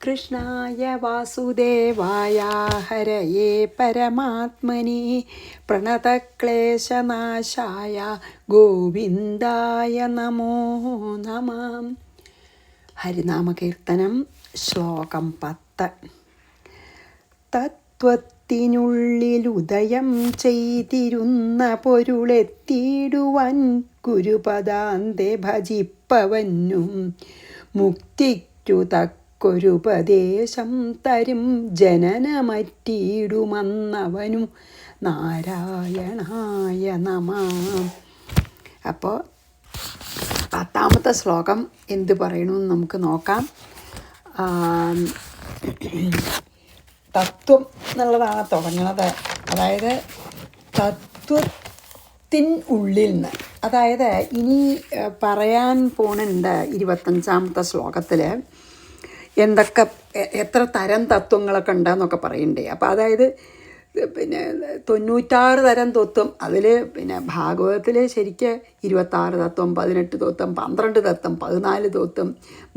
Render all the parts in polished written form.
കൃഷ്ണായ വാസുദേവായ ഹരയേ പരമാത്മനി പ്രണതക്ലേശനാശായ ഗോവിന്ദായ നമോ നമഃ. ഹരിനാമകീർത്തനം ശ്ലോകം 10. തത്വത്തിനുള്ളിലുദയം ചെയ്തിരുന്ന പൊരുളെത്തിയിടുവാൻ ഗുരുപദാന്തെ ഭജിപ്പവനും മുക്തിക്കു തക്കൊരുപദേശം തരും ജനനമറ്റിയിടുമന്നവനും നാരായണായ നമഃ. അപ്പോൾ 10ാമത്തെ ശ്ലോകം എന്ത് പറയണമെന്ന് നമുക്ക് നോക്കാം. തത്വം എന്നുള്ളതാണ് തുടങ്ങുന്നത്. അതായത് തത്വത്തിൻ ഉള്ളിൽ നിന്ന്, അതായത് ഇനി പറയാൻ പോണുണ്ട് 25ാമത്തെ ശ്ലോകത്തിൽ എത്ര തരം തത്വങ്ങളൊക്കെ ഉണ്ടെന്നൊക്കെ പറയണ്ടേ. അപ്പോൾ അതായത് 96 തരം തത്വം, അതിൽ ഭാഗവതത്തിൽ ശരിക്ക് 26 തത്വം, 18 തത്വം, 12 തത്വം, 14 തത്വം,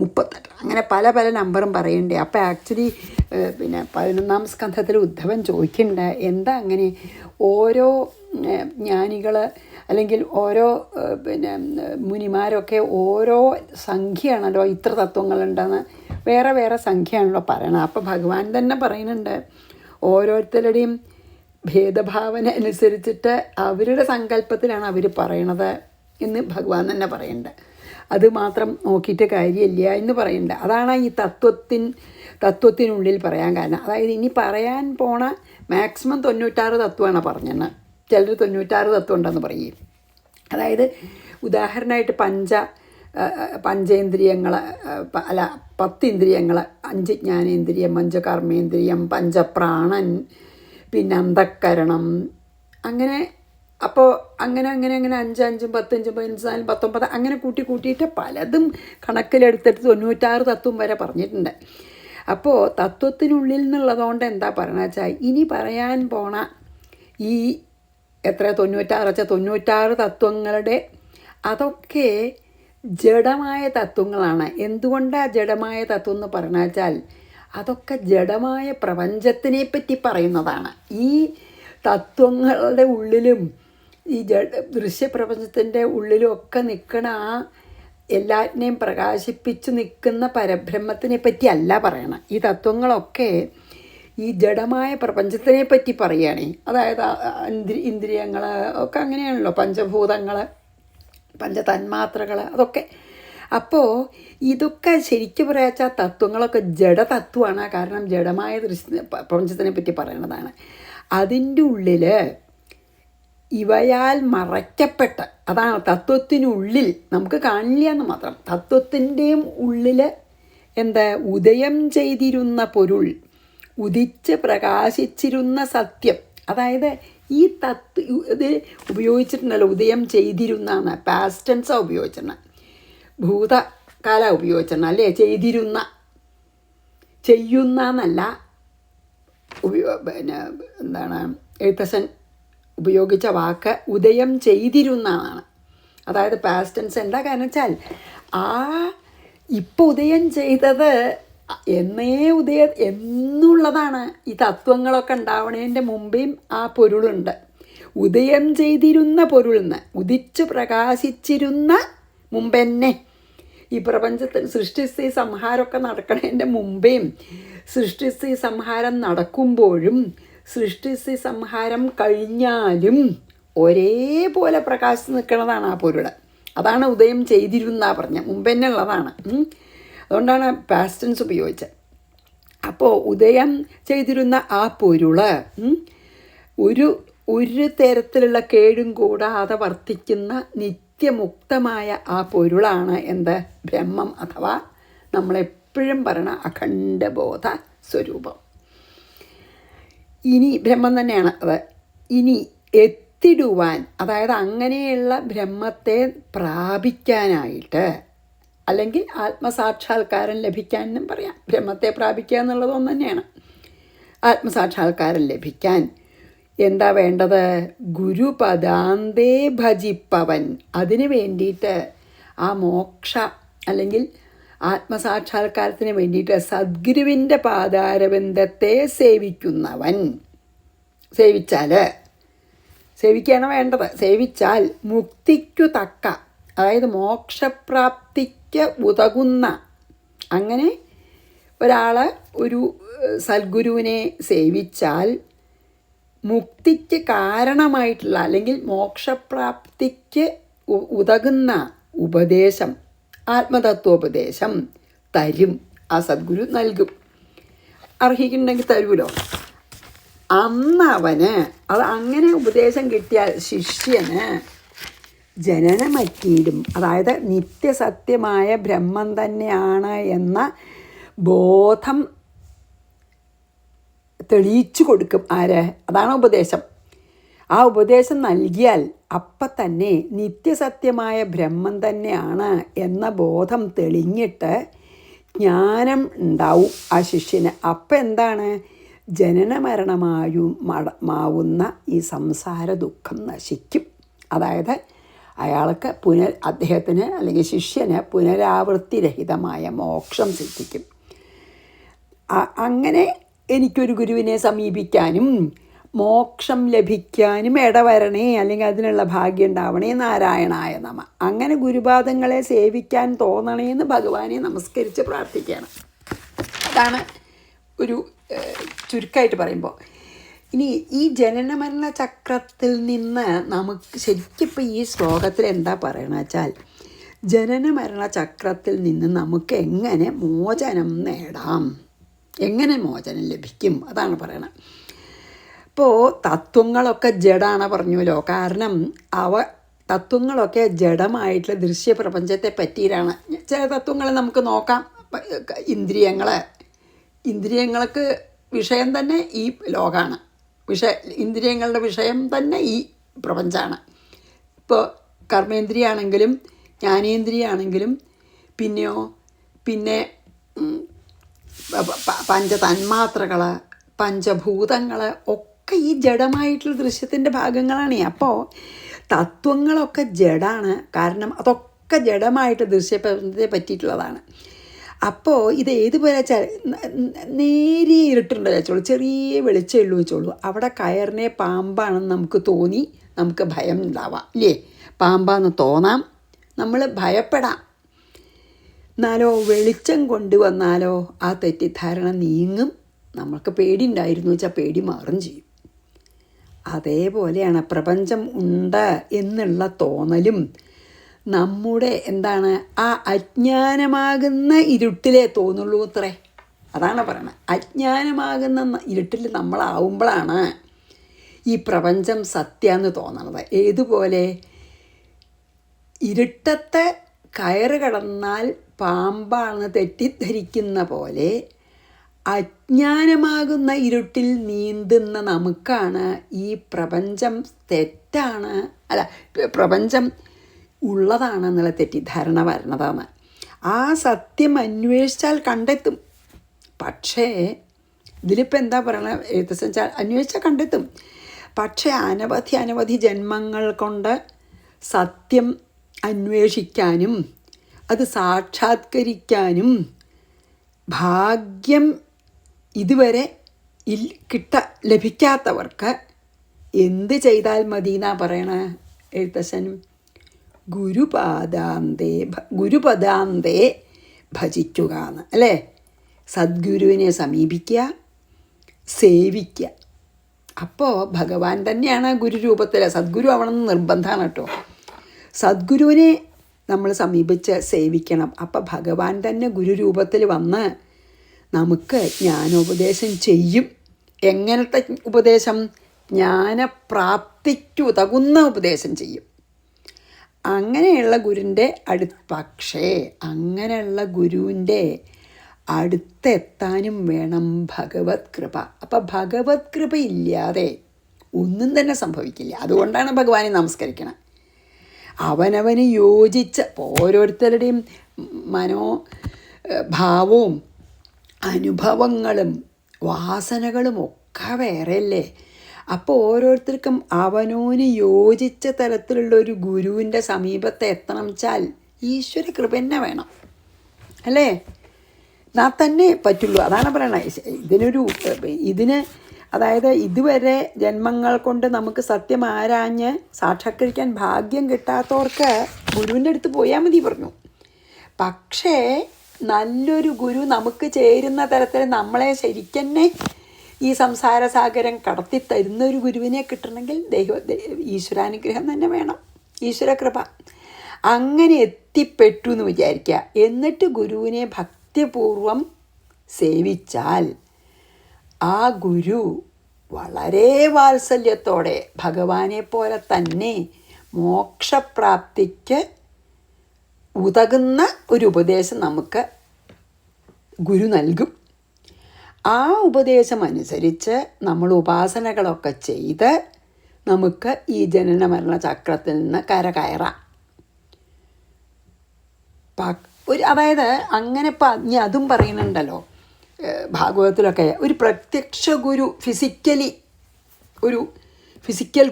38 അങ്ങനെ പല പല നമ്പറും പറയണ്ടേ. അപ്പോൾ ആക്ച്വലി 11ാം സ്കന്ധത്തിൽ ഉദ്ധവൻ ചോദിക്കുന്നുണ്ട്, എന്താ അങ്ങനെ ഓരോ ജ്ഞാനികൾ അല്ലെങ്കിൽ ഓരോ മുനിമാരൊക്കെ ഓരോ സംഖ്യയാണല്ലോ, ഇത്ര തത്വങ്ങളുണ്ടെന്ന് വേറെ വേറെ സംഖ്യയാണല്ലോ പറയണത്. അപ്പോൾ ഭഗവാൻ തന്നെ പറയുന്നുണ്ട്, ഓരോരുത്തരുടെയും ഭേദഭാവന അനുസരിച്ചിട്ട് അവരുടെ സങ്കല്പത്തിലാണ് അവർ പറയണത് എന്ന് ഭഗവാൻ തന്നെ പറയുന്നുണ്ട്. അത് മാത്രം നോക്കിയിട്ട് കാര്യമില്ല എന്ന് പറയുന്നുണ്ട്. അതാണ് ഈ തത്വത്തിനുള്ളിൽ പറയാൻ കാരണം. അതായത് ഇനി പറയാൻ പോണ മാക്സിമം 96 തത്വമാണ് പറഞ്ഞത്. ചിലർ 96 തത്വം ഉണ്ടെന്ന് പറയും. അതായത് ഉദാഹരണമായിട്ട് പഞ്ചേന്ദ്രിയങ്ങൾ, 10 ഇന്ദ്രിയങ്ങൾ, 5 ജ്ഞാനേന്ദ്രിയം, 5 കർമ്മേന്ദ്രിയം, പഞ്ചപ്രാണൻ, പിന്നെ അന്ധക്കരണം, അങ്ങനെ. അപ്പോൾ അങ്ങനെ 5, 5, 10, 15, 19 അങ്ങനെ കൂട്ടിയിട്ട് പലതും കണക്കിലെടുത്തിട്ട് 96 തത്വം വരെ പറഞ്ഞിട്ടുണ്ട്. അപ്പോൾ തത്വത്തിനുള്ളിൽ നിന്നുള്ളതുകൊണ്ട് എന്താ പറയണ വെച്ചാൽ ഇനി പറയാൻ പോണ ഈ 96 തത്വങ്ങളുടെ അതൊക്കെ ജഡമായ തത്വങ്ങളാണ്. എന്തുകൊണ്ടാണ് ജഡമായ തത്വം എന്ന് പറഞ്ഞാൽ വെച്ചാൽ അതൊക്കെ ജഡമായ പ്രപഞ്ചത്തിനെ പറ്റി പറയുന്നതാണ്. ഈ തത്വങ്ങളുടെ ഉള്ളിലും ഈ ദൃശ്യപ്രപഞ്ചത്തിൻ്റെ ഉള്ളിലും ഒക്കെ നിൽക്കണ ആ എല്ലാറ്റിനെയും പ്രകാശിപ്പിച്ച് നിൽക്കുന്ന പരബ്രഹ്മത്തിനെ പറ്റി അല്ല പറയണം. ഈ തത്വങ്ങളൊക്കെ ഈ ജഡമായ പ്രപഞ്ചത്തിനെ പറ്റി പറയുകയാണ്. അതായത് ഇന്ദ്രിയങ്ങൾ ഒക്കെ അങ്ങനെയാണല്ലോ, പഞ്ചഭൂതങ്ങൾ, പഞ്ചതന്മാത്രകൾ, അതൊക്കെ. അപ്പോൾ ഇതൊക്കെ ശരിക്കും പറയാച്ചാൽ തത്വങ്ങളൊക്കെ ജഡതത്വമാണ്. കാരണം ജഡമായ പ്രപഞ്ചത്തിനെ പറ്റി പറയണതാണ്. അതിൻ്റെ ഉള്ളിൽ ഇവയാൽ മറയ്ക്കപ്പെട്ട, അതാണ് തത്വത്തിനുള്ളിൽ, നമുക്ക് കാണില്ല എന്ന് മാത്രം. തത്വത്തിൻ്റെയും ഉള്ളിൽ ഉദയം ചെയ്തിരുന്ന പൊരുൾ, ഉദിച്ച് പ്രകാശിച്ചിരുന്ന സത്യം. അതായത് ഈ ഇത് ഉപയോഗിച്ചിട്ടുണ്ടല്ലോ, ഉദയം ചെയ്തിരുന്ന പാസ്റ്റ് ടെൻസാണ് ഉപയോഗിച്ചിട്ടുണ്ട്, ഭൂതകാല ഉപയോഗിച്ചിട്ടുണ്ട് അല്ലേ. ചെയ്യുന്ന എന്നല്ല, എഴുത്തച്ഛൻ ഉപയോഗിച്ച വാക്ക് ഉദയം ചെയ്തിരുന്നതാണ്. അതായത് പാസ്റ്റ് ടെൻസ്. എന്താ കാരണം വെച്ചാൽ ഇപ്പോൾ ഉദയം ചെയ്തത് എന്നുള്ളതാണ്. ഈ തത്വങ്ങളൊക്കെ ഉണ്ടാവണതിൻ്റെ മുമ്പേയും ആ പൊരുളുണ്ട്. ഉദയം ചെയ്തിരുന്ന പൊരുളിന്ന്, ഉദിച്ചു പ്രകാശിച്ചിരുന്ന മുമ്പെന്നെ ഈ പ്രപഞ്ചത്തിൽ സൃഷ്ടിസ്ഥി സംഹാരമൊക്കെ നടക്കണതിൻ്റെ മുമ്പേയും സൃഷ്ടിസ്ഥി സംഹാരം നടക്കുമ്പോഴും സൃഷ്ടിസ്ഥി സംഹാരം കഴിഞ്ഞാലും ഒരേപോലെ പ്രകാശിച്ച് നിൽക്കുന്നതാണ് ആ പൊരുൾ. അതാണ് ഉദയം ചെയ്തിരുന്ന പറഞ്ഞ മുമ്പെന്നെ ഉള്ളതാണ്. അതുകൊണ്ടാണ് പാസ്റ്റ് ടെൻസ് ഉപയോഗിച്ചത്. അപ്പോൾ ഉദയം ചെയ്തിരുന്ന ആ പൊരുള് ഒരു തരത്തിലുള്ള കേടും കൂടാതെ വർത്തിക്കുന്ന നിത്യമുക്തമായ ആ പൊരുളാണ് ബ്രഹ്മം, അഥവാ നമ്മളെപ്പോഴും പറയണ അഖണ്ഡബോധ സ്വരൂപം. ഇനി ബ്രഹ്മം തന്നെയാണ് അത്. ഇനി എത്തിടുവാൻ, അതായത് അങ്ങനെയുള്ള ബ്രഹ്മത്തെ പ്രാപിക്കാനായിട്ട്, അല്ലെങ്കിൽ ആത്മസാക്ഷാത്കാരം ലഭിക്കാനും പറയാം. ബ്രഹ്മത്തെ പ്രാപിക്കുക എന്നുള്ളത് ഒന്ന് തന്നെയാണ്. ആത്മസാക്ഷാത്കാരം ലഭിക്കാൻ എന്താ വേണ്ടത്? ഗുരുപദാന്തേ ഭജിപ്പവൻ. അതിന് വേണ്ടിയിട്ട് ആ മോക്ഷ അല്ലെങ്കിൽ ആത്മസാക്ഷാത്കാരത്തിന് വേണ്ടിയിട്ട് സദ്ഗുരുവിൻ്റെ പാതാരബന്ധത്തെ സേവിക്കുന്നവൻ, സേവിക്കുകയാണ് വേണ്ടത്, സേവിച്ചാൽ മുക്തിക്കു തക്ക, അതായത് മോക്ഷപ്രാപ്തിക്ക് ഉതകുന്ന, അങ്ങനെ ഒരാൾ ഒരു സദ്ഗുരുവിനെ സേവിച്ചാൽ മുക്തിക്ക് കാരണമായിട്ടുള്ള അല്ലെങ്കിൽ മോക്ഷപ്രാപ്തിക്ക് ഉതകുന്ന ഉപദേശം, ആത്മതത്വോപദേശം തരും. ആ സദ്ഗുരു നൽകും. അർഹിക്കുന്നുണ്ടെങ്കിൽ തരുമല്ലോ. അന്നവന് അത് അങ്ങനെ ഉപദേശം കിട്ടിയാൽ ശിഷ്യന് ജനനമറ്റീടും, അതായത് നിത്യസത്യമായ ബ്രഹ്മം തന്നെയാണ് എന്ന ബോധം തെളിയിച്ചു കൊടുക്കും. ആര്? അതാണ് ഉപദേശം. ആ ഉപദേശം നൽകിയാൽ അപ്പം തന്നെ നിത്യസത്യമായ ബ്രഹ്മം തന്നെയാണ് എന്ന ബോധം തെളിഞ്ഞിട്ട് ജ്ഞാനം ഉണ്ടാവും ആ ശിഷ്യന്. അപ്പം എന്താണ്? ജനനമരണമാവുന്ന ഈ സംസാര ദുഃഖം നശിക്കും. അതായത് അയാൾക്ക് അദ്ദേഹത്തിന് അല്ലെങ്കിൽ ശിഷ്യന് പുനരാവൃത്തിരഹിതമായ മോക്ഷം സിദ്ധിക്കും. അങ്ങനെ എനിക്കൊരു ഗുരുവിനെ സമീപിക്കാനും മോക്ഷം ലഭിക്കാനും ഇടവരണേ, അല്ലെങ്കിൽ അതിനുള്ള ഭാഗ്യം ഉണ്ടാവണേ, നാരായണായ നമ. അങ്ങനെ ഗുരുപാദങ്ങളെ സേവിക്കാൻ തോന്നണേന്ന് ഭഗവാനെ നമസ്കരിച്ച് പ്രാർത്ഥിക്കണം. അതാണ് ഒരു ചുരുക്കമായിട്ട് പറയുമ്പോൾ. ഇനി ഈ ജനനമരണ ചക്രത്തിൽ നിന്ന് നമുക്ക് ശരിക്കും ഇപ്പോൾ ഈ ശ്ലോകത്തിൽ എന്താ പറയണമെന്ന് വെച്ചാൽ, ജനനമരണ ചക്രത്തിൽ നിന്ന് നമുക്ക് എങ്ങനെ മോചനം നേടാം, എങ്ങനെ മോചനം ലഭിക്കും, അതാണ് പറയണത്. ഇപ്പോൾ തത്വങ്ങളൊക്കെ ജഡമാണ് പറഞ്ഞുവല്ലോ. കാരണം തത്വങ്ങളൊക്കെ ജഡമായിട്ടുള്ള ദൃശ്യപ്രപഞ്ചത്തെ പറ്റിയിട്ടാണ്. ചില തത്വങ്ങൾ നമുക്ക് നോക്കാം. ഇന്ദ്രിയങ്ങൾക്ക് വിഷയം തന്നെ ഈ ലോകമാണ്. ഇന്ദ്രിയങ്ങളുടെ വിഷയം തന്നെ ഈ പ്രപഞ്ചമാണ്. ഇപ്പോൾ കർമ്മേന്ദ്രിയാണെങ്കിലും ജ്ഞാനേന്ദ്രിയാണെങ്കിലും പിന്നെ പഞ്ചതന്മാത്രകൾ, പഞ്ചഭൂതങ്ങൾ ഒക്കെ ഈ ജഡമായിട്ടുള്ള ദൃശ്യത്തിൻ്റെ ഭാഗങ്ങളാണ്. അപ്പോൾ തത്വങ്ങളൊക്കെ ജഡമാണ്. കാരണം അതൊക്കെ ജഡമായിട്ട് ദൃശ്യപ്രപഞ്ചത്തെ പറ്റിയിട്ടുള്ളതാണ്. അപ്പോൾ ഇത് ഏതുപോലെ വെച്ചാൽ നേരിയ ഇരുട്ടുണ്ടോ വെച്ചോളൂ, ചെറിയ വെളിച്ചമുള്ളൂ വെച്ചോളൂ, അവിടെ കയറിനെ പാമ്പാണെന്ന് നമുക്ക് തോന്നി നമുക്ക് ഭയം ഉണ്ടാവാം, ഇല്ലേ? പാമ്പാന്ന് തോന്നാം, നമ്മൾ ഭയപ്പെടാം. എന്നാലോ വെളിച്ചം കൊണ്ടുവന്നാലോ ആ തെറ്റിദ്ധാരണ നീങ്ങും. നമ്മൾക്ക് പേടി ഉണ്ടായിരുന്നു വെച്ചാൽ പേടി മാറും ചെയ്യും. അതേപോലെയാണ് പ്രപഞ്ചം ഉണ്ട് എന്നുള്ള തോന്നലും നമ്മുടെ ആ അജ്ഞാനമാകുന്ന ഇരുട്ടിലേ തോന്നുള്ളൂ അത്രേ. അതാണ് പറയണത്. അജ്ഞാനമാകുന്ന ഇരുട്ടിൽ നമ്മളാവുമ്പോഴാണ് ഈ പ്രപഞ്ചം സത്യമെന്ന് തോന്നണത്. ഏതുപോലെ? ഇരുട്ടത്തെ കയറ് കടന്നാൽ പാമ്പാണെന്ന് തെറ്റിദ്ധരിക്കുന്ന പോലെ അജ്ഞാനമാകുന്ന ഇരുട്ടിൽ നീന്തുന്ന നമുക്കാണ് ഈ പ്രപഞ്ചം തെറ്റാണ്, പ്രപഞ്ചം ഉള്ളതാണെന്നുള്ള തെറ്റിദ്ധാരണ വരണതാണ്. ആ സത്യം അന്വേഷിച്ചാൽ കണ്ടെത്തും. പക്ഷേ ഇതിലിപ്പോൾ എന്താ പറയണത്? എഴുത്തച്ഛൻ അന്വേഷിച്ചാൽ കണ്ടെത്തും. പക്ഷേ അനവധി ജന്മങ്ങൾ കൊണ്ട് സത്യം അന്വേഷിക്കാനും അത് സാക്ഷാത്കരിക്കാനും ഭാഗ്യം ഇതുവരെ ലഭിക്കാത്തവർക്ക് എന്ത് ചെയ്താൽ മതി എന്നാ പറയണ എഴുത്തച്ഛൻ? ഗുരുപദാന്തേ ഭജിക്കുക എന്ന്, അല്ലേ? സദ്ഗുരുവിനെ സമീപിക്കുക, സേവിക്കുക. അപ്പോൾ ഭഗവാൻ തന്നെയാണ് ഗുരുരൂപത്തിൽ. സദ്ഗുരു ആവണമെന്ന് നിർബന്ധമാണ് കേട്ടോ. സദ്ഗുരുവിനെ നമ്മൾ സമീപിച്ച് സേവിക്കണം. അപ്പം ഭഗവാൻ തന്നെ ഗുരുരൂപത്തിൽ വന്ന് നമുക്ക് ജ്ഞാനോപദേശം ചെയ്യും. എങ്ങനത്തെ ഉപദേശം? ജ്ഞാനപ്രാപ്തിക്കുതകുന്ന ഉപദേശം ചെയ്യും. അങ്ങനെയുള്ള പക്ഷേ അങ്ങനെയുള്ള ഗുരുവിൻ്റെ അടുത്തെത്താനും വേണം ഭഗവത് കൃപ. അപ്പം ഭഗവത് കൃപ ഇല്ലാതെ ഒന്നും തന്നെ സംഭവിക്കില്ല. അതുകൊണ്ടാണ് ഭഗവാനെ നമസ്കരിക്കണം. അവനവന് യോജിച്ച ഓരോരുത്തരുടെയും ഭാവവും അനുഭവങ്ങളും വാസനകളും ഒക്കെ വേറെയല്ലേ. അപ്പോൾ ഓരോരുത്തർക്കും അവനോന് യോജിച്ച തരത്തിലുള്ള ഒരു ഗുരുവിൻ്റെ സമീപത്ത് എത്തണം വെച്ചാൽ ഈശ്വര കൃപ തന്നെ വേണം, അല്ലേ? എന്നാൽ തന്നെ പറ്റുള്ളൂ. അതാണ് പറയണത്. ഇതിന് അതായത് ഇതുവരെ ജന്മങ്ങൾ കൊണ്ട് നമുക്ക് സത്യം ആരാഞ്ഞ് സാക്ഷാത്കരിക്കാൻ ഭാഗ്യം കിട്ടാത്തവർക്ക് ഗുരുവിൻ്റെ അടുത്ത് പോയാൽ മതി പറഞ്ഞു. പക്ഷേ നല്ലൊരു ഗുരു നമുക്ക് ചേരുന്ന തരത്തിൽ നമ്മളെ ശരിക്കന്നെ ഈ സംസാര സാഗരം കടത്തി തരുന്ന ഒരു ഗുരുവിനെ കിട്ടണമെങ്കിൽ ഈശ്വരാനുഗ്രഹം തന്നെ വേണം, ഈശ്വരകൃപ. അങ്ങനെ എത്തിപ്പെട്ടു എന്ന് വിചാരിക്കുക. എന്നിട്ട് ഗുരുവിനെ ഭക്തിപൂർവം സേവിച്ചാൽ ആ ഗുരു വളരെ വാത്സല്യത്തോടെ ഭഗവാനെ പോലെ തന്നെ മോക്ഷപ്രാപ്തിക്ക് ഉതകുന്ന ഒരു ഉപദേശം നമുക്ക് ഗുരു നൽകും. ആ ഉപദേശം അനുസരിച്ച് നമ്മൾ ഉപാസനകളൊക്കെ ചെയ്ത് നമുക്ക് ഈ ജനന മരണ ചക്രത്തിൽ നിന്ന് കരകയറാം. അതായത് അങ്ങനെ ഇനി അതും പറയുന്നുണ്ടല്ലോ ഭാഗവതത്തിലൊക്കെ, ഒരു പ്രത്യക്ഷ ഗുരു ഫിസിക്കൽ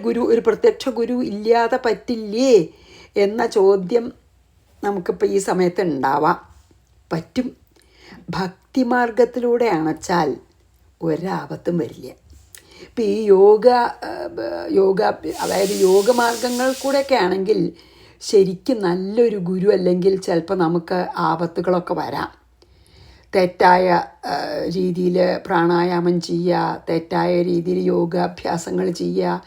ഗുരു, ഒരു പ്രത്യക്ഷ ഗുരു ഇല്ലാതെ പറ്റില്ലേ എന്ന ചോദ്യം നമുക്കിപ്പോൾ ഈ സമയത്ത് ഉണ്ടാവാം. പറ്റും. ഭക്തിമാർഗത്തിലൂടെ അണച്ചാൽ ഒരാപത്തും വരില്ല. ഇപ്പം ഈ അതായത് യോഗമാർഗങ്ങൾ കൂടെയൊക്കെ ആണെങ്കിൽ ശരിക്കും നല്ലൊരു ഗുരു അല്ലെങ്കിൽ ചിലപ്പോൾ നമുക്ക് ആപത്തുകളൊക്കെ വരാം. തെറ്റായ രീതിയിൽ പ്രാണായാമം ചെയ്യുക, തെറ്റായ രീതിയിൽ യോഗാഭ്യാസങ്ങൾ ചെയ്യുക.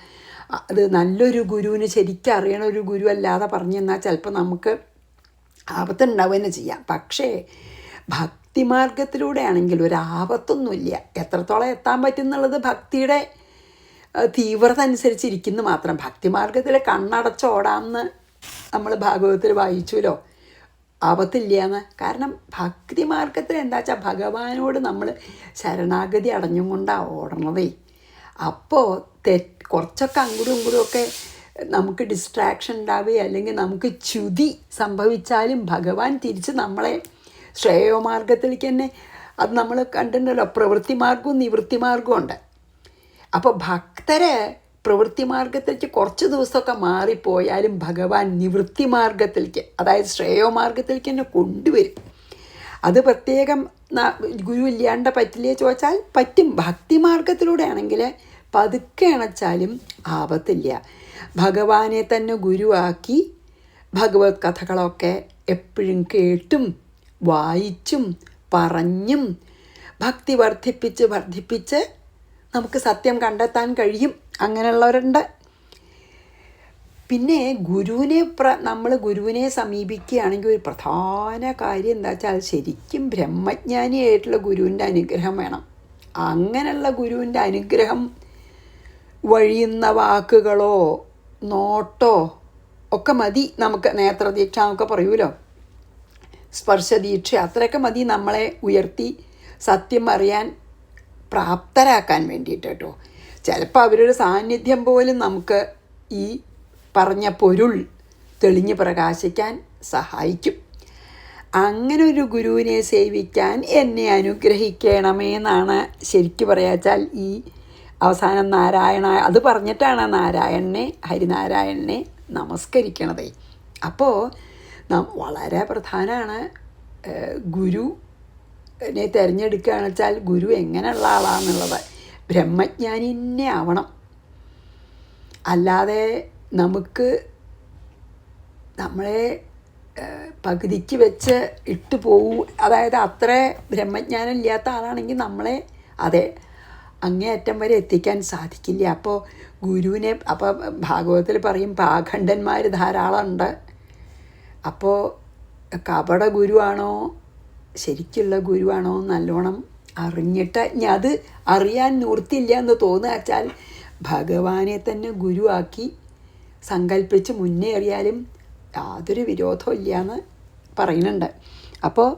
അത് നല്ലൊരു ഗുരുവിന് ശരിക്കും അറിയണ ഒരു ഗുരു അല്ലാതെ പറഞ്ഞു തന്നാൽ ചിലപ്പോൾ നമുക്ക് ആപത്തുണ്ടാവുക തന്നെ ചെയ്യാം. പക്ഷേ ഭക്തിമാർഗത്തിലൂടെ ആണെങ്കിൽ ഒരു ആപത്തൊന്നുമില്ല. എത്രത്തോളം എത്താൻ പറ്റുന്നുള്ളത് ഭക്തിയുടെ തീവ്രത അനുസരിച്ചിരിക്കുന്നു മാത്രം. ഭക്തിമാർഗത്തിൽ കണ്ണടച്ചോടാമെന്ന് നമ്മൾ ഭാഗവതത്തിൽ വായിച്ചുല്ലോ, ആപത്തില്ലയെന്ന്. കാരണം ഭക്തിമാർഗത്തിൽ എന്താ വെച്ചാൽ ഭഗവാനോട് നമ്മൾ ശരണാഗതി അടഞ്ഞും കൊണ്ടാണ് ഓടണതേ. അപ്പോൾ കുറച്ചൊക്കെ അങ്ങോട്ടും ഇങ്ങോട്ടും ഒക്കെ നമുക്ക് ഡിസ്ട്രാക്ഷൻ ഉണ്ടാവുക അല്ലെങ്കിൽ നമുക്ക് ച്യുതി സംഭവിച്ചാലും ഭഗവാൻ തിരിച്ച് നമ്മളെ ശ്രേയോമാർഗത്തിലേക്ക് തന്നെ, അത് നമ്മൾ കണ്ടിട്ടുണ്ടല്ലോ, പ്രവൃത്തി മാർഗവും നിവൃത്തി മാർഗവും ഉണ്ട്. അപ്പോൾ ഭക്തരെ പ്രവൃത്തി മാർഗത്തിലേക്ക് കുറച്ച് ദിവസമൊക്കെ മാറിപ്പോയാലും ഭഗവാൻ നിവൃത്തി മാർഗത്തിലേക്ക്, അതായത് ശ്രേയോമാർഗത്തിലേക്ക് തന്നെ കൊണ്ടുവരും. അത് പ്രത്യേകം ഗുരു ഇല്ലാണ്ട് പറ്റില്ലേ ചോദിച്ചാൽ പറ്റും. ഭക്തിമാർഗത്തിലൂടെ ആണെങ്കിൽ പതുക്കെ അണച്ചാലും ആപത്തില്ല. ഭഗവാനെ തന്നെ ഗുരുവാക്കി ഭഗവത് കഥകളൊക്കെ എപ്പോഴും കേട്ടും വായിച്ചും പറഞ്ഞും ഭക്തി വർദ്ധിപ്പിച്ച് നമുക്ക് സത്യം കണ്ടെത്താൻ കഴിയും. അങ്ങനെയുള്ളവരുണ്ട്. പിന്നെ നമ്മൾ ഗുരുവിനെ സമീപിക്കുകയാണെങ്കിൽ ഒരു പ്രധാന കാര്യം എന്താ വെച്ചാൽ ശരിക്കും ബ്രഹ്മജ്ഞാനിയായിട്ടുള്ള ഗുരുവിൻ്റെ അനുഗ്രഹം വേണം. അങ്ങനെയുള്ള ഗുരുവിൻ്റെ അനുഗ്രഹം വഴിയുന്ന വാക്കുകളോ നോട്ടോ ഒക്കെ മതി. നമുക്ക് നേത്രദീക്ഷ എന്നൊക്കെ പറയൂലോ, സ്പർശദീക്ഷ, അത്രയൊക്കെ മതി നമ്മളെ ഉയർത്തി സത്യം അറിയാൻ പ്രാപ്തരാക്കാൻ വേണ്ടിയിട്ട് കേട്ടോ. ചിലപ്പോൾ അവരുടെ സാന്നിധ്യം പോലും നമുക്ക് ഈ പറഞ്ഞ പൊരുൾ തെളിഞ്ഞ് പ്രകാശിക്കാൻ സഹായിക്കും. അങ്ങനെ ഒരു ഗുരുവിനെ സേവിക്കാൻ എന്നെ അനുഗ്രഹിക്കണമേ എന്നാണ് ശരിക്കും പറയാച്ചാൽ ഈ അവസാനം നാരായണ അത് പറഞ്ഞിട്ടാണ് ഹരിനാരായണനെ നമസ്കരിക്കണതേ. അപ്പോൾ വളരെ പ്രധാനമാണ് ഗുരുവിനെ തിരഞ്ഞെടുക്കുകയാണെന്ന് വെച്ചാൽ ഗുരു എങ്ങനെയുള്ള ആളാണെന്നുള്ളത്. ബ്രഹ്മജ്ഞാനി തന്നെ ആവണം. അല്ലാതെ നമ്മളെ പകുതിക്ക് വെച്ച് ഇട്ട് പോവൂ. അതായത് അത്ര ബ്രഹ്മജ്ഞാനം ഇല്ലാത്ത ആളാണെങ്കിൽ നമ്മളെ അങ്ങേയറ്റം വരെ എത്തിക്കാൻ സാധിക്കില്ല. അപ്പോൾ ഭാഗവതത്തിൽ പറയും പാഖണ്ഡന്മാർ ധാരാളം ഉണ്ട്. അപ്പോൾ കപട ഗുരുവാണോ ശരിക്കുള്ള ഗുരുവാണോ നല്ലോണം അറിഞ്ഞിട്ട്, ഇനി അത് അറിയാൻ നിവൃത്തിയില്ല എന്ന് തോന്നുക വെച്ചാൽ ഭഗവാനെ തന്നെ ഗുരുവാക്കി സങ്കല്പിച്ച് മുന്നേറിയാലും യാതൊരു വിരോധവും ഇല്ല എന്ന് പറയുന്നുണ്ട്. അപ്പോൾ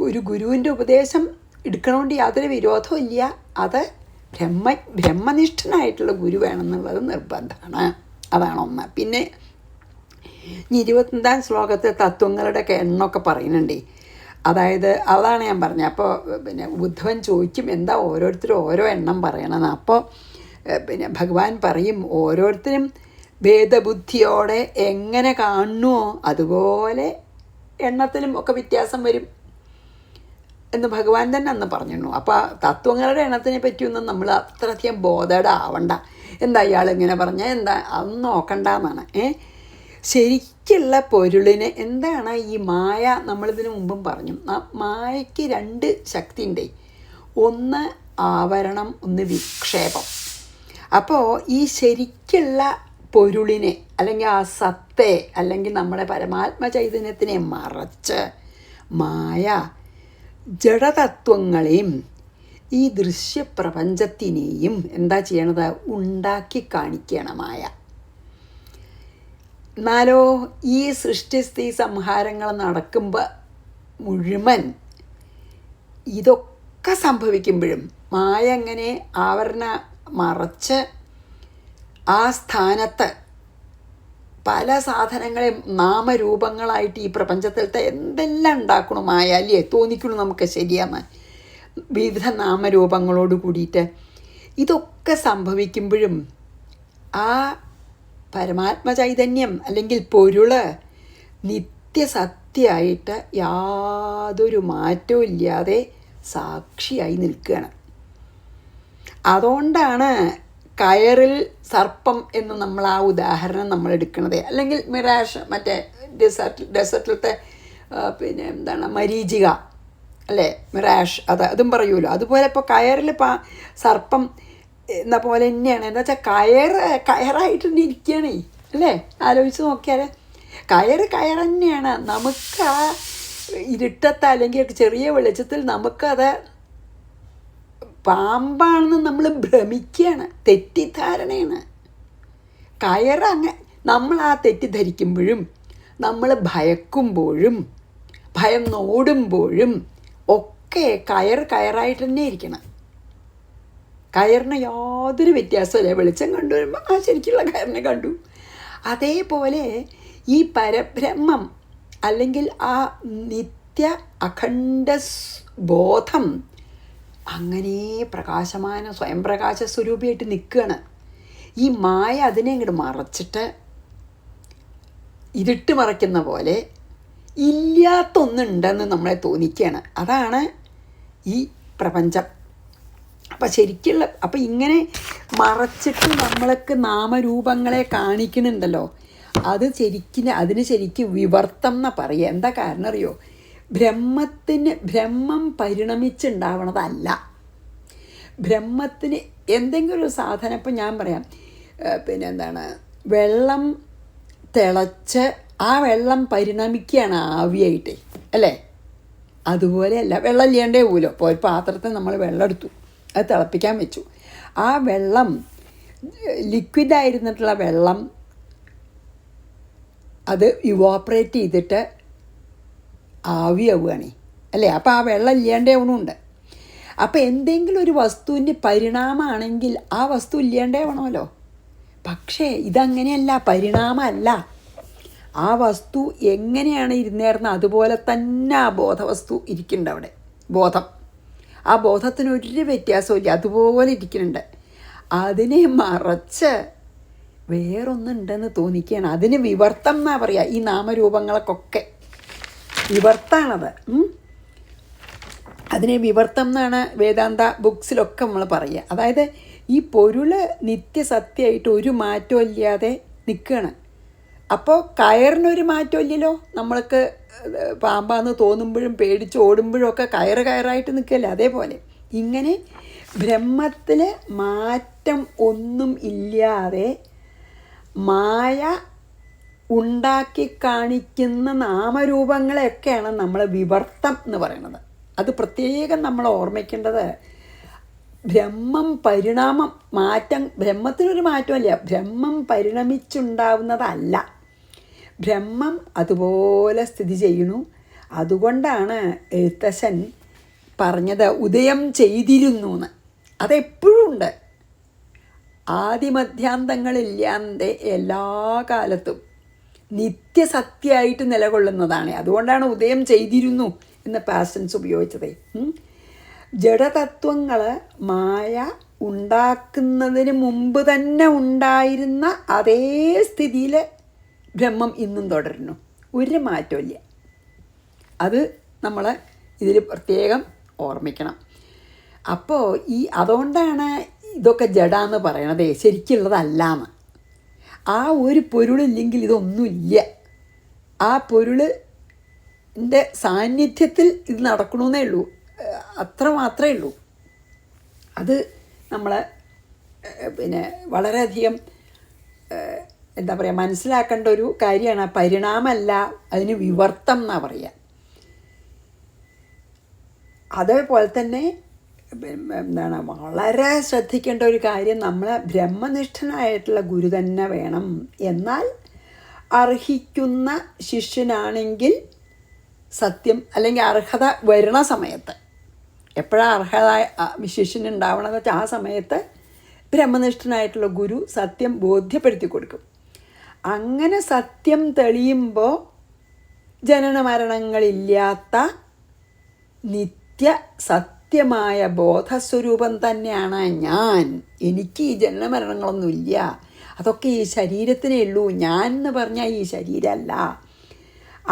ഒരു ഗുരുവിൻ്റെ ഉപദേശം എടുക്കണമെങ്കിൽ യാതൊരു വിരോധവും ഇല്ല. അത് ബ്രഹ്മനിഷ്ഠനായിട്ടുള്ള ഗുരു വേണമെന്നുള്ളത് നിർബന്ധമാണ്. അതാണൊന്ന്. പിന്നെ 25ാം ശ്ലോകത്തെ തത്വങ്ങളുടെ എണ്ണമൊക്കെ പറയുന്നുണ്ട്. അതാണ് ഞാൻ പറഞ്ഞത്. അപ്പോൾ ഉദ്ധവൻ ചോദിക്കും എന്താ ഓരോരുത്തരും ഓരോ എണ്ണം പറയണമെന്ന്. അപ്പോൾ ഭഗവാൻ പറയും ഓരോരുത്തരും ഭേദബുദ്ധിയോടെ എങ്ങനെ കാണുമോ അതുപോലെ എണ്ണത്തിലും ഒക്കെ വ്യത്യാസം വരും. എന്ന് ഭഗവാൻ തന്നെ അന്ന് പറഞ്ഞിരുന്നു. അപ്പോൾ തത്വങ്ങളുടെ എണ്ണത്തിനെ പറ്റിയൊന്നും നമ്മൾ അത്രയധികം ബോധേഡാവണ്ട. എന്താ ഇയാൾ ഇങ്ങനെ പറഞ്ഞാൽ എന്താ അതൊന്നും നോക്കണ്ടെന്നാണ്. ശരിക്കുള്ള പൊരുളിന് എന്താണ് ഈ മായ? നമ്മളിതിനു മുമ്പും പറഞ്ഞു, മായയ്ക്ക് രണ്ട് ശക്തി ഉണ്ട്. ഒന്ന് ആവരണം, ഒന്ന് വിക്ഷേപം. അപ്പോൾ ഈ ശരിക്കുള്ള പൊരുളിനെ അല്ലെങ്കിൽ ആ സത്തെ അല്ലെങ്കിൽ നമ്മുടെ പരമാത്മ ചൈതന്യത്തിനെ മറച്ച് മായ ജഡതത്വങ്ങളെയും ഈ ദൃശ്യപ്രപഞ്ചത്തിനെയും എന്താ ചെയ്യണത്? ഉണ്ടാക്കി കാണിക്കണം മായ. എന്നാലോ ഈ സൃഷ്ടിസ്ഥിതി സംഹാരങ്ങൾ നടക്കുമ്പോൾ മുഴുവൻ ഇതൊക്കെ സംഭവിക്കുമ്പോഴും മായ എങ്ങനെ ആവരണ മറച്ച് ആ സ്ഥാനത്ത് പല സാധനങ്ങളെയും നാമരൂപങ്ങളായിട്ട് ഈ പ്രപഞ്ചത്തിലത്തെ എന്തെല്ലാം ഉണ്ടാക്കണം മായ, അല്ലേ? തോന്നിക്കണം നമുക്ക് ശരിയാന്ന്. വിവിധ നാമരൂപങ്ങളോട് കൂടിയിട്ട് ഇതൊക്കെ സംഭവിക്കുമ്പോഴും ആ പരമാത്മ ചൈതന്യം അല്ലെങ്കിൽ പൊരുള് നിത്യസത്യമായിട്ട് യാതൊരു മാറ്റവും ഇല്ലാതെ സാക്ഷിയായി നിൽക്കുകയാണ്. അതുകൊണ്ടാണ് കയറിൽ സർപ്പം എന്ന് നമ്മൾ ആ ഉദാഹരണം നമ്മൾ എടുക്കണത്. അല്ലെങ്കിൽ മിറാഷ്, മറ്റേ ഡെസർട്ടിലത്തെ പിന്നെ എന്താണ് മരീചിക അല്ലേ, മിറാഷ്, അതും പറയുമല്ലോ. അതുപോലെ ഇപ്പോൾ കയറിൽ സർപ്പം എന്ന പോലെ തന്നെയാണ്. എന്താ വെച്ചാൽ കയറായിട്ട് ഇരിക്കുകയാണേ, അല്ലേ? ആലോചിച്ച് നോക്കിയാൽ കയറ് തന്നെയാണ്. നമുക്ക് ആ ഇരുട്ടത്ത് അല്ലെങ്കിൽ ചെറിയ വെളിച്ചത്തിൽ നമുക്കത് പാമ്പാണെന്ന് നമ്മൾ ഭ്രമിക്കുകയാണ്, തെറ്റിദ്ധാരണയാണ്. നമ്മൾ ആ തെറ്റിദ്ധരിക്കുമ്പോഴും നമ്മൾ ഭയക്കുമ്പോഴും ഭയം നോടുമ്പോഴും ഒക്കെ കയറായിട്ട് തന്നെ ഇരിക്കണം. കയറിന് യാതൊരു വ്യത്യാസമില്ല. വെളിച്ചം കണ്ടുവരുമ്പോൾ ശരിക്കുള്ള കയറിനെ കണ്ടു. അതേപോലെ ഈ പരബ്രഹ്മം അല്ലെങ്കിൽ ആ നിത്യ അഖണ്ഡ ബോധം അങ്ങനെ പ്രകാശമാന സ്വയം പ്രകാശ സ്വരൂപിയായിട്ട് നിൽക്കുകയാണ്. ഈ മായ അതിനെ ഇങ്ങോട്ട് മറച്ചിട്ട് ഇരുട്ട് മറയ്ക്കുന്ന പോലെ ഇല്ലാത്തൊന്നുണ്ടെന്ന് നമ്മളെ തോന്നിക്കുകയാണ്. അതാണ് ഈ പ്രപഞ്ചം. അപ്പം ഇങ്ങനെ മറച്ചിട്ട് നമ്മൾക്ക് നാമരൂപങ്ങളെ കാണിക്കുന്നുണ്ടല്ലോ, അതിന് ശരിക്കും വിവർത്തം എന്നാ പറയുക. എന്താ കാരണം അറിയോ? ബ്രഹ്മം പരിണമിച്ചുണ്ടാവണതല്ല. ബ്രഹ്മത്തിന് എന്തെങ്കിലും ഒരു സാധനം, ഇപ്പം ഞാൻ പറയാം, പിന്നെ എന്താണ്, വെള്ളം തിളച്ച് ആ വെള്ളം പരിണമിക്കുകയാണ് ആവിയായിട്ട്, അല്ലേ? അതുപോലെയല്ല, വെള്ളം ഇല്ലാണ്ടേ പോലോ. ഇപ്പോൾ ഒരു പാത്രത്തിൽ നമ്മൾ വെള്ളം എടുത്തു, അത് തിളപ്പിക്കാൻ വെച്ചു. ആ വെള്ളം ലിക്വിഡായിരുന്നിട്ടുള്ള വെള്ളം അത് ഇവോപ്പറേറ്റ് ചെയ്തിട്ട് ആവിയാവുകയാണ്, അല്ലേ? അപ്പോൾ ആ വെള്ളം ഇല്ലാണ്ടേ ആവണമുണ്ട്. അപ്പോൾ എന്തെങ്കിലും ഒരു വസ്തുവിൻ്റെ പരിണാമമാണെങ്കിൽ ആ വസ്തു ഇല്ലാണ്ടേ ആവണമല്ലോ. പക്ഷേ ഇതങ്ങനെയല്ല, പരിണാമമല്ല. ആ വസ്തു എങ്ങനെയാണ് ഇരുന്നേർന്നത് അതുപോലെ തന്നെ ആ ബോധവസ്തു ഇരിക്കുന്നുണ്ട് അവിടെ. ആ ബോധത്തിനൊരു വ്യത്യാസമില്ല, അതുപോലെ ഇരിക്കുന്നുണ്ട്. അതിനെ മറച്ച് വേറൊന്നുണ്ടെന്ന് തോന്നിക്കുകയാണ്. അതിന് വിവർത്തം എന്നാ പറയുക. ഈ നാമരൂപങ്ങൾക്കൊക്കെ വിവർത്താണത്. അതിനെ വിവർത്തം എന്നാണ് വേദാന്ത ബുക്സിലൊക്കെ നമ്മൾ പറയുക. അതായത് ഈ പൊരുള് നിത്യസത്യമായിട്ട് ഒരു മാറ്റവും ഇല്ലാതെ നിൽക്കുകയാണ്. അപ്പോൾ കയറിനൊരു മാറ്റം ഇല്ലല്ലോ. നമ്മൾക്ക് പാമ്പാന്ന് തോന്നുമ്പോഴും പേടിച്ച് ഓടുമ്പോഴും ഒക്കെ കയറായിട്ട് നിൽക്കുകയല്ലേ. അതേപോലെ ഇങ്ങനെ ബ്രഹ്മത്തിൽ മാറ്റം ഒന്നും ഇല്ലാതെ മായ ഉണ്ടാക്കി കാണിക്കുന്ന നാമരൂപങ്ങളെയൊക്കെയാണ് നമ്മൾ വിവർത്തം എന്ന് പറയുന്നത്. അത് പ്രത്യേകം നമ്മൾ ഓർമ്മിക്കേണ്ടത്. ബ്രഹ്മത്തിനൊരു മാറ്റമില്ല. ബ്രഹ്മം പരിണമിച്ചുണ്ടാവുന്നതല്ല. ബ്രഹ്മം അതുപോലെ സ്ഥിതി ചെയ്യുന്നു. അതുകൊണ്ടാണ് എഴുത്തച്ഛൻ പറഞ്ഞത് ഉദയം ചെയ്തിരുന്നു എന്ന്. അതെപ്പോഴും ഉണ്ട്. ആദിമധ്യാന്തങ്ങളില്ലാതെ എല്ലാ കാലത്തും നിത്യസത്യമായിട്ട് നിലകൊള്ളുന്നതാണ്. അതുകൊണ്ടാണ് ഉദയം ചെയ്തിരുന്നു എന്ന് പാസ്റ്റൻസ് ഉപയോഗിച്ചത്. ജഡതത്വങ്ങൾ മായ ഉണ്ടാക്കുന്നതിന് മുമ്പ് തന്നെ ഉണ്ടായിരുന്ന അതേ സ്ഥിതിയിൽ ബ്രഹ്മം ഇന്നും തുടരുന്നു. ഒരു മാറ്റമില്ല. അത് നമ്മൾ ഇതിൽ പ്രത്യേകം ഓർമ്മിക്കണം. അപ്പോൾ അതുകൊണ്ടാണ് ഇതൊക്കെ ജഡാന്ന് പറയണതേ, ശരിക്കുള്ളതല്ലാന്ന്. ആ ഒരു പൊരുളില്ലെങ്കിൽ ഇതൊന്നുമില്ല. ആ പൊരുളിൻ്റെ സാന്നിധ്യത്തിൽ ഇത് നടക്കണമെന്നേ ഉള്ളൂ, അത്ര മാത്രമേ ഉള്ളൂ. അത് നമ്മൾ വളരെയധികം എന്താ പറയുക, മനസ്സിലാക്കേണ്ട ഒരു കാര്യമാണ്. പരിണാമമല്ല, അതിന് വിവർത്തം എന്നാണ് പറയുക. അതേപോലെ തന്നെ വളരെ ശ്രദ്ധിക്കേണ്ട ഒരു കാര്യം, നമ്മളെ ബ്രഹ്മനിഷ്ഠനായിട്ടുള്ള ഗുരു തന്നെ വേണം. എന്നാൽ അർഹിക്കുന്ന ശിഷ്യനാണെങ്കിൽ സത്യം, അല്ലെങ്കിൽ അർഹത വരണ സമയത്ത്, എപ്പോഴാണ് അർഹത ശിഷ്യനുണ്ടാവണമെന്ന് വെച്ചാൽ ആ സമയത്ത് ബ്രഹ്മനിഷ്ഠനായിട്ടുള്ള ഗുരു സത്യം ബോധ്യപ്പെടുത്തി കൊടുക്കും. അങ്ങനെ സത്യം തെളിയുമ്പോൾ ജനന മരണങ്ങളില്ലാത്ത നിത്യ സത്യമായ ബോധസ്വരൂപം തന്നെയാണ് ഞാൻ. എനിക്ക് ഈ ജനനമരണങ്ങളൊന്നുമില്ല, അതൊക്കെ ഈ ശരീരത്തിനേ ഉള്ളൂ. ഞാൻ എന്ന് പറഞ്ഞാൽ ഈ ശരീരമല്ല.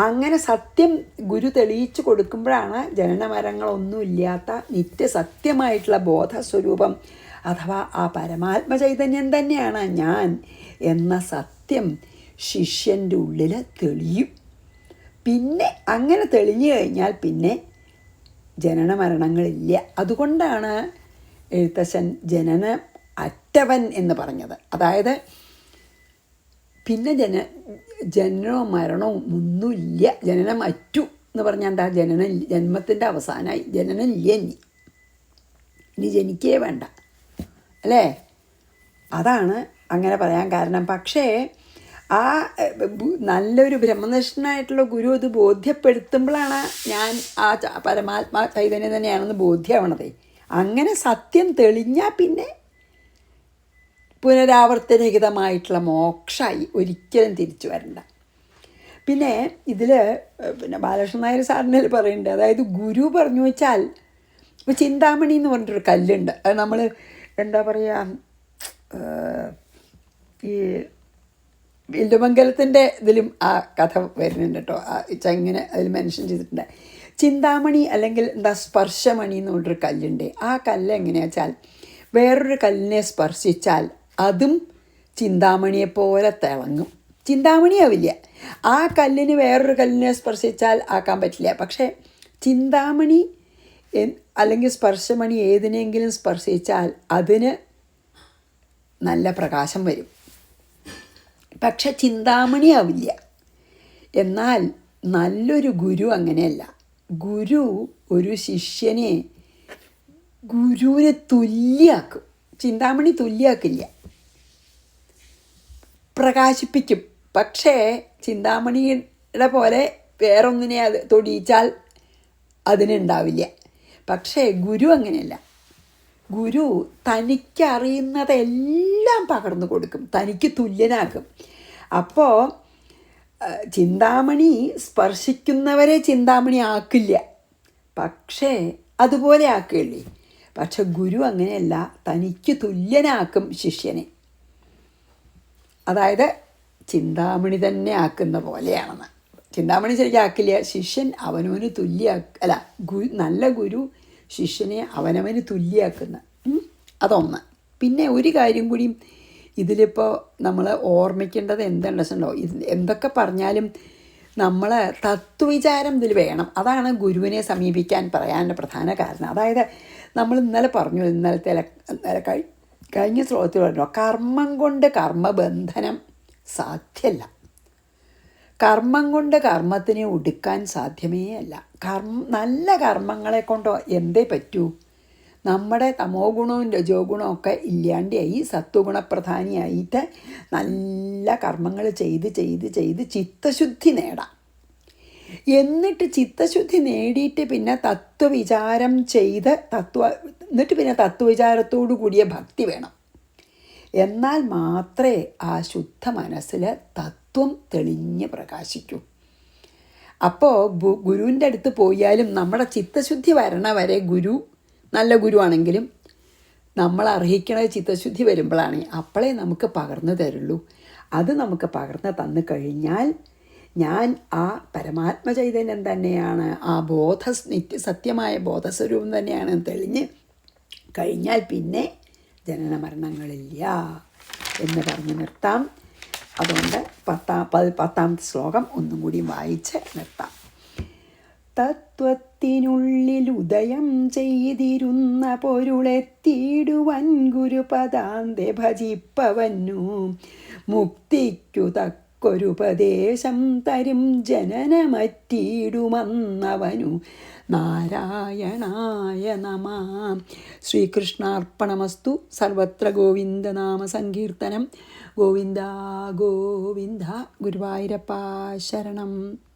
അങ്ങനെ സത്യം ഗുരു തെളിയിച്ചു കൊടുക്കുമ്പോഴാണ് ജനനമരണങ്ങളൊന്നുമില്ലാത്ത നിത്യസത്യമായിട്ടുള്ള ബോധസ്വരൂപം, അഥവാ ആ പരമാത്മ ചൈതന്യം തന്നെയാണ് ഞാൻ എന്ന സത്യം ശിഷ്യൻ്റെ ഉള്ളിൽ തെളിയും. പിന്നെ അങ്ങനെ തെളിഞ്ഞു കഴിഞ്ഞാൽ പിന്നെ ജനന മരണങ്ങളില്ല. അതുകൊണ്ടാണ് എഴുത്തച്ഛൻ ജനനം അറ്റവൻ എന്ന് പറഞ്ഞത്. അതായത് പിന്നെ ജനനവും മരണവും ഒന്നുമില്ല. ജനനം അറ്റു എന്ന് പറഞ്ഞാൽ എന്താ? ജന്മത്തിൻ്റെ അവസാനമായി, ജനനം ഇല്ല, ഇനി ജനിക്കേ വേണ്ട, അല്ലേ? അതാണ് അങ്ങനെ പറയാൻ കാരണം. പക്ഷേ ആ നല്ലൊരു ബ്രഹ്മനിഷ്ഠനായിട്ടുള്ള ഗുരു അത് ബോധ്യപ്പെടുത്തുമ്പോഴാണ് ഞാൻ ആ പരമാത്മാ ചൈതന്യം തന്നെയാണെന്ന് ബോധ്യമാവണത്. അങ്ങനെ സത്യം തെളിഞ്ഞാൽ പിന്നെ പുനരാവർത്തനരഹിതമായിട്ടുള്ള മോക്ഷമായി, ഒരിക്കലും തിരിച്ചു വരണ്ട. പിന്നെ ഇതിൽ ബാലകൃഷ്ണൻ നായർ സാറിന് പറയുന്നുണ്ട്, അതായത് ഗുരു പറഞ്ഞു വെച്ചാൽ, ഇപ്പോൾ ചിന്താമണി എന്ന് പറഞ്ഞിട്ടൊരു കല്ലുണ്ട്. അത് നമ്മൾ എന്താ പറയുക, ഈ വില്ലുമംഗലത്തിൻ്റെ ഇതിലും ആ കഥ വരുന്നുണ്ട് കേട്ടോ. ഇങ്ങനെ അതിൽ മെൻഷൻ ചെയ്തിട്ടുണ്ട്. ചിന്താമണി അല്ലെങ്കിൽ എന്താ സ്പർശമണി എന്ന് പറഞ്ഞൊരു കല്ലുണ്ട്. ആ കല്ല് എങ്ങനെയാണെന്ന് വെച്ചാൽ, വേറൊരു കല്ലിനെ സ്പർശിച്ചാൽ അതും ചിന്താമണിയെപ്പോലെ തിളങ്ങും. ചിന്താമണിയാവില്ല. ആ കല്ലിന് വേറൊരു കല്ലിനെ സ്പർശിച്ചാൽ ആക്കാൻ പറ്റില്ല. പക്ഷേ ചിന്താമണി അല്ലെങ്കിൽ സ്പർശമണി ഏതിനെങ്കിലും സ്പർശിച്ചാൽ അതിന് നല്ല പ്രകാശം വരും. പക്ഷെ ചിന്താമണിയാവില്ല. എന്നാൽ നല്ലൊരു ഗുരു അങ്ങനെയല്ല. ഗുരു ഒരു ശിഷ്യനെ ഗുരുവിനെ തുല്യാക്കും. ചിന്താമണി തുല്യാക്കില്ല, പ്രകാശിപ്പിക്കും. പക്ഷേ ചിന്താമണിയുടെ പോലെ വേറൊന്നിനെ അത് തൊടിയിച്ചാൽ അതിനുണ്ടാവില്ല. പക്ഷേ ഗുരു അങ്ങനെയല്ല. ഗുരു തനിക്കറിയുന്നതെല്ലാം പകർന്നു കൊടുക്കും, തനിക്ക് തുല്യനാക്കും. അപ്പോൾ ചിന്താമണി സ്പർശിക്കുന്നവരെ ചിന്താമണി ആക്കില്ല, പക്ഷേ അതുപോലെ ആക്കുകയുള്ളേ. പക്ഷെ ഗുരു അങ്ങനെയല്ല, തനിക്ക് തുല്യനാക്കും ശിഷ്യനെ. അതായത് ചിന്താമണി തന്നെ ആക്കുന്ന പോലെയാണെന്ന്. ചിന്താമണി ശരിക്കും ആക്കില്ല, ശിഷ്യൻ അവനവന് അല്ല, നല്ല ഗുരു ശിഷ്യനെ അവനവന് തുല്യാക്കുന്ന. അതൊന്ന്. പിന്നെ ഒരു കാര്യം കൂടി ഇതിലിപ്പോൾ നമ്മൾ ഓർമ്മിക്കേണ്ടത് എന്താണെന്ന് വെച്ചിട്ടുണ്ടോ, എന്തൊക്കെ പറഞ്ഞാലും നമ്മൾ തത്വവിചാരം ഇതിൽ വേണം. അതാണ് ഗുരുവിനെ സമീപിക്കാൻ പറയാനുള്ള പ്രധാന കാരണം. അതായത് നമ്മൾ ഇന്നലെ പറഞ്ഞു, കഴിഞ്ഞ ശ്ലോകത്തിൽ പറഞ്ഞു, കർമ്മം കൊണ്ട് കർമ്മബന്ധനം സാധ്യമല്ല. കർമ്മം കൊണ്ട് കർമ്മത്തിനെ ഒടുക്കാൻ സാധ്യമേ അല്ല. നല്ല കർമ്മങ്ങളെ കൊണ്ടോ എന്തേ പറ്റൂ? നമ്മുടെ തമോ ഗുണവും രജോ ഗുണവും ഒക്കെ ഇല്ലാണ്ടായി സത്വഗുണപ്രധാനിയായിട്ട് നല്ല കർമ്മങ്ങൾ ചെയ്ത് ചെയ്ത് ചെയ്ത് ചിത്തശുദ്ധി നേടാം. എന്നിട്ട് ചിത്തശുദ്ധി നേടിയിട്ട് പിന്നെ തത്വവിചാരം ചെയ്ത് എന്നിട്ട് പിന്നെ തത്വവിചാരത്തോടു കൂടിയ ഭക്തി വേണം. എന്നാൽ മാത്രമേ ആ ശുദ്ധ മനസ്സിൽ തത്വം തെളിഞ്ഞ് പ്രകാശിക്കൂ. അപ്പോൾ ഗുരുവിൻ്റെ അടുത്ത് പോയാലും നമ്മുടെ ചിത്തശുദ്ധി വരണ വരെ ഗുരു നല്ല ഗുരുവാണെങ്കിലും നമ്മൾ അർഹിക്കണ ചിത്തശുദ്ധി വരുമ്പോഴാണ് അപ്പോഴേ നമുക്ക് പകർന്നു തരുള്ളൂ. അത് നമുക്ക് പകർന്ന് തന്നു കഴിഞ്ഞാൽ ഞാൻ ആ പരമാത്മചൈതന്യം തന്നെയാണ്, ആ സത്യമായ ബോധസ്വരൂപം തന്നെയാണ് തെളിഞ്ഞ് കഴിഞ്ഞാൽ പിന്നെ ജനന മരണങ്ങളില്ല എന്ന് പറഞ്ഞു നിർത്താം. അതുകൊണ്ട് പത്താമത്തെ ശ്ലോകം ഒന്നും കൂടി വായിച്ച് നിർത്താം. തത്വത്തിനുള്ളിൽ ഉദയം ചെയ്തിരുന്ന പൊരുളെത്തിയിടുവൻ ഗുരുപദാന്തെ ഭജിപ്പവന്നു മുക്തിക്കു തക്കൊരുപദേശം തരും ജനനമറ്റിയിടുമന്നവനു. നാരായണായ നമഃ. ശ്രീകൃഷ്ണാർപ്പണമസ്തു. സർവത്ര ഗോവിന്ദനാമ സങ്കീർത്തനം. ഗോവിന്ദ ഗോവിന്ദ. ഗുരുവായൂരപ്പ ശരണം.